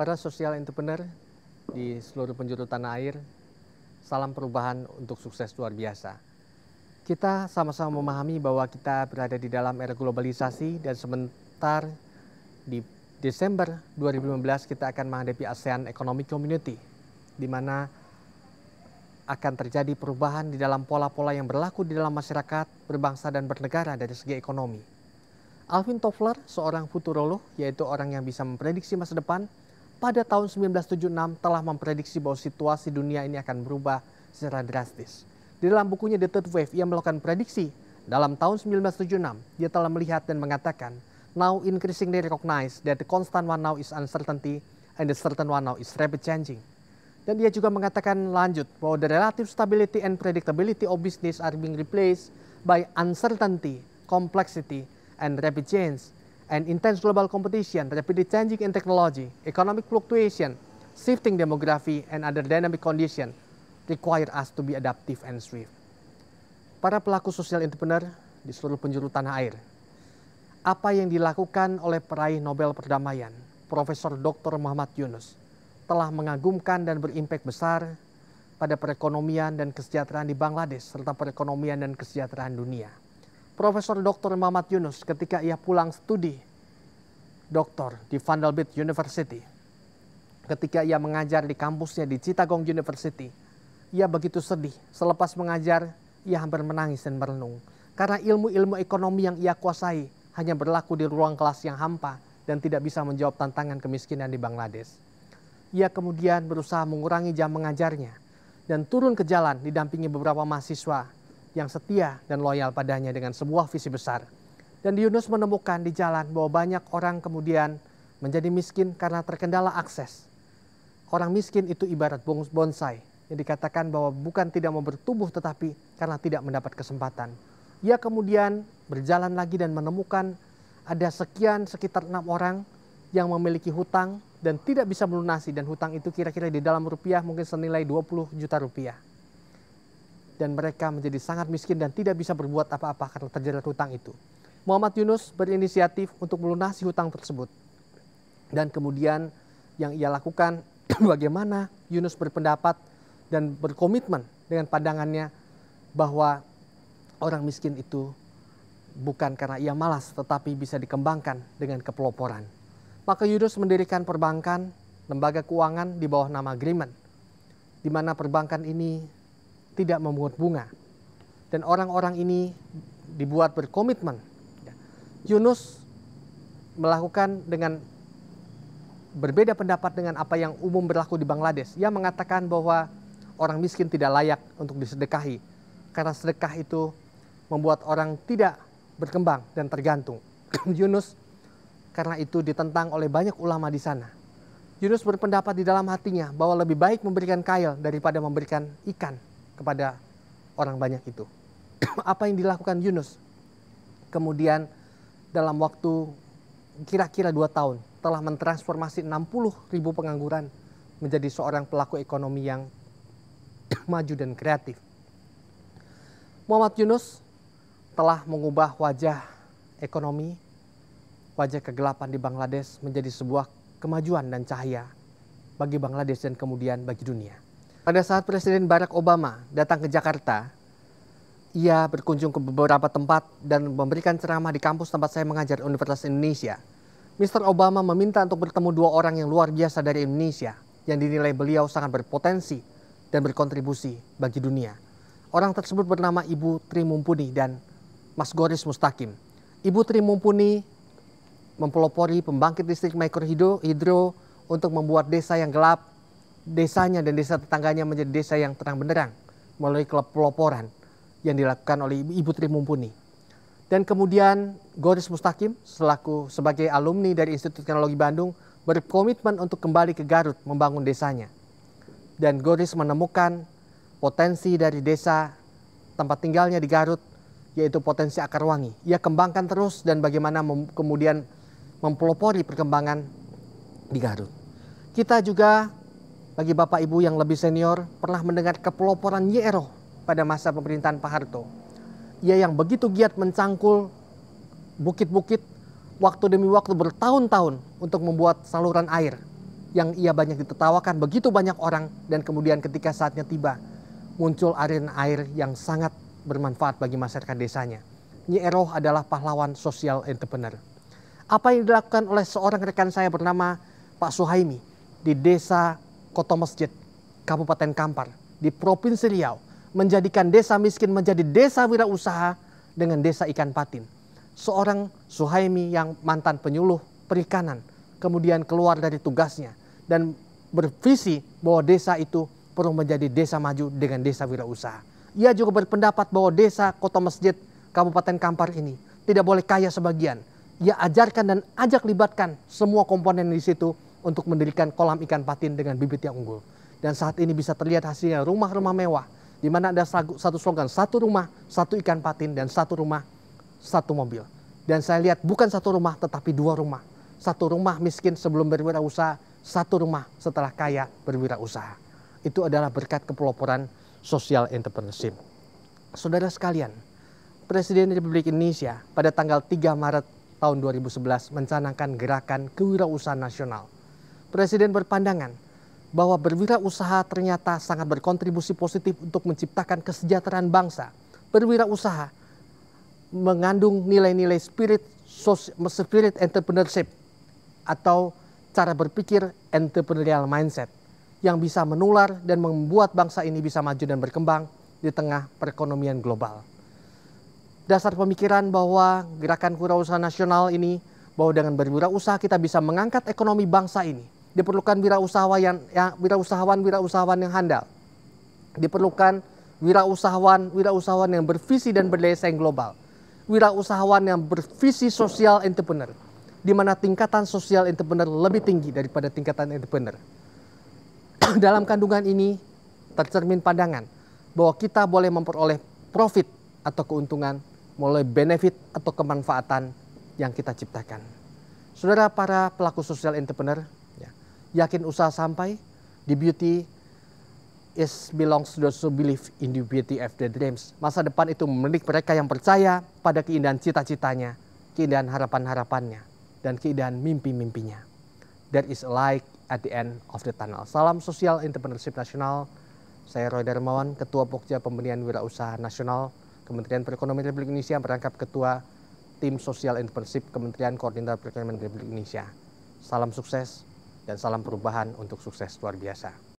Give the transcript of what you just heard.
Para sosial entrepreneur di seluruh penjuru tanah air, salam perubahan untuk sukses luar biasa. Kita sama-sama memahami bahwa kita berada di dalam era globalisasi dan sebentar di Desember 2015 kita akan menghadapi ASEAN Economic Community, di mana akan terjadi perubahan di dalam pola-pola yang berlaku di dalam masyarakat, berbangsa dan bernegara dari segi ekonomi. Alvin Toffler, seorang futurolog, yaitu orang yang bisa memprediksi masa depan, pada tahun 1976 telah memprediksi bahwa situasi dunia ini akan berubah secara drastis. Di dalam bukunya The Third Wave, ia melakukan prediksi dalam tahun 1976. Dia telah melihat dan mengatakan, now increasingly recognize that the constant one now is uncertainty and the certain one now is rapid changing. Dan dia juga mengatakan lanjut bahwa the relative stability and predictability of business are being replaced by uncertainty, complexity, and rapid change, and intense global competition, rapidly changing in technology, economic fluctuation, shifting demography, and other dynamic conditions require us to be adaptive and swift. Para pelaku sosial entrepreneur di seluruh penjuru tanah air, apa yang dilakukan oleh peraih Nobel Perdamaian, Profesor Dr. Muhammad Yunus, telah mengagumkan dan berimpak besar pada perekonomian dan kesejahteraan di Bangladesh serta perekonomian dan kesejahteraan dunia. Profesor Dr. Muhammad Yunus ketika ia pulang studi doktor di Vanderbilt University, ketika ia mengajar di kampusnya di Chittagong University, ia begitu sedih. Selepas mengajar, ia hampir menangis dan merenung karena ilmu-ilmu ekonomi yang ia kuasai hanya berlaku di ruang kelas yang hampa dan tidak bisa menjawab tantangan kemiskinan di Bangladesh. Ia kemudian berusaha mengurangi jam mengajarnya dan turun ke jalan didampingi beberapa mahasiswa yang setia dan loyal padanya dengan sebuah visi besar. Dan Yunus menemukan di jalan bahwa banyak orang kemudian menjadi miskin karena terkendala akses. Orang miskin itu ibarat bonsai yang dikatakan bahwa bukan tidak mau bertumbuh tetapi karena tidak mendapat kesempatan. Ia kemudian berjalan lagi dan menemukan ada sekitar 6 orang yang memiliki hutang dan tidak bisa melunasi, dan hutang itu kira-kira di dalam rupiah mungkin senilai 20 juta rupiah. Dan mereka menjadi sangat miskin dan tidak bisa berbuat apa-apa karena terjerat hutang itu. Muhammad Yunus berinisiatif untuk melunasi hutang tersebut. Dan kemudian yang ia lakukan, bagaimana Yunus berpendapat dan berkomitmen dengan pandangannya bahwa orang miskin itu bukan karena ia malas, tetapi bisa dikembangkan dengan kepeloporan. Maka Yunus mendirikan perbankan, lembaga keuangan di bawah nama Agreement, di mana perbankan ini tidak memungut bunga. Dan orang-orang ini dibuat berkomitmen. Yunus melakukan dengan berbeda pendapat dengan apa yang umum berlaku di Bangladesh. Ia mengatakan bahwa orang miskin tidak layak untuk disedekahi, karena sedekah itu membuat orang tidak berkembang dan tergantung. Yunus karena itu ditentang oleh banyak ulama di sana. Yunus berpendapat di dalam hatinya bahwa lebih baik memberikan kail daripada memberikan ikan kepada orang banyak itu. Apa yang dilakukan Yunus? Kemudian dalam waktu kira-kira 2 tahun telah mentransformasi 60.000 pengangguran menjadi seorang pelaku ekonomi yang maju dan kreatif. Muhammad Yunus telah mengubah wajah ekonomi, wajah kegelapan di Bangladesh menjadi sebuah kemajuan dan cahaya bagi Bangladesh dan kemudian bagi dunia. Pada saat Presiden Barack Obama datang ke Jakarta, ia berkunjung ke beberapa tempat dan memberikan ceramah di kampus tempat saya mengajar, Universitas Indonesia. Mr. Obama meminta untuk bertemu 2 orang yang luar biasa dari Indonesia yang dinilai beliau sangat berpotensi dan berkontribusi bagi dunia. Orang tersebut bernama Ibu Tri Mumpuni dan Mas Goris Mustaqim. Ibu Tri Mumpuni mempelopori pembangkit listrik mikrohidro untuk membuat desa yang gelap, desanya dan desa tetangganya menjadi desa yang terang benderang melalui peloporan yang dilakukan oleh Ibu Tri Mumpuni. Dan kemudian Goris Mustaqim sebagai alumni dari Institut Teknologi Bandung berkomitmen untuk kembali ke Garut membangun desanya. Dan Goris menemukan potensi dari desa tempat tinggalnya di Garut, yaitu potensi akar wangi. Ia kembangkan terus dan bagaimana kemudian mempelopori perkembangan di Garut. Kita juga bagi Bapak Ibu yang lebih senior pernah mendengar kepeloporan Nyi-Ero pada masa pemerintahan Pak Harto. Ia yang begitu giat mencangkul bukit-bukit waktu demi waktu bertahun-tahun untuk membuat saluran air yang ia banyak ditertawakan begitu banyak orang, dan kemudian ketika saatnya tiba, muncul aliran air yang sangat bermanfaat bagi masyarakat desanya. Nyi Eroh adalah pahlawan social entrepreneur. Apa yang dilakukan oleh seorang rekan saya bernama Pak Suhaimi di desa Koto Masjid, Kabupaten Kampar, di Provinsi Riau, menjadikan desa miskin menjadi desa wirausaha dengan desa ikan patin. Seorang Suhaimi yang mantan penyuluh perikanan, kemudian keluar dari tugasnya dan bervisi bahwa desa itu perlu menjadi desa maju dengan desa wirausaha. Ia juga berpendapat bahwa desa Koto Masjid, Kabupaten Kampar ini tidak boleh kaya sebagian. Ia ajarkan dan ajak libatkan semua komponen di situ untuk mendirikan kolam ikan patin dengan bibit yang unggul. Dan saat ini bisa terlihat hasilnya rumah-rumah mewah, di mana ada satu slogan, satu rumah, satu ikan patin, dan satu rumah, satu mobil. Dan saya lihat bukan satu rumah tetapi dua rumah. Satu rumah miskin sebelum berwirausaha, satu rumah setelah kaya berwirausaha. Itu adalah berkat kepeloporan social entrepreneurship. Saudara sekalian, Presiden Republik Indonesia pada tanggal 3 Maret tahun 2011 mencanangkan gerakan kewirausahaan nasional. Presiden berpandangan bahwa berwirausaha ternyata sangat berkontribusi positif untuk menciptakan kesejahteraan bangsa. Berwirausaha mengandung nilai-nilai spirit entrepreneurship atau cara berpikir entrepreneurial mindset yang bisa menular dan membuat bangsa ini bisa maju dan berkembang di tengah perekonomian global. Dasar pemikiran bahwa gerakan kewirausahaan nasional ini, bahwa dengan berwirausaha kita bisa mengangkat ekonomi bangsa ini. Diperlukan wirausahawan yang handal. Diperlukan wirausahawan yang bervisi dan berdaya saing global. Wirausahawan yang bervisi social entrepreneur, di mana tingkatan social entrepreneur lebih tinggi daripada tingkatan entrepreneur. Dalam kandungan ini tercermin pandangan bahwa kita boleh memperoleh profit atau keuntungan melalui benefit atau kemanfaatan yang kita ciptakan. Saudara para pelaku social entrepreneur, yakin usaha sampai, the beauty belongs to those who believe in the beauty of their dreams. Masa depan itu milik mereka yang percaya pada keindahan cita-citanya, keindahan harapan-harapannya, dan keindahan mimpi-mimpinya. There is a light at the end of the tunnel. Salam Social Entrepreneurship Nasional. Saya Roy Darmawan, Ketua Pokja Pemberdayaan Wirausaha Nasional Kementerian Perekonomian Republik Indonesia, merangkap Ketua Tim Social Entrepreneurship Kementerian Koordinator Perekonomian Republik Indonesia. Salam sukses dan salam perubahan untuk sukses luar biasa.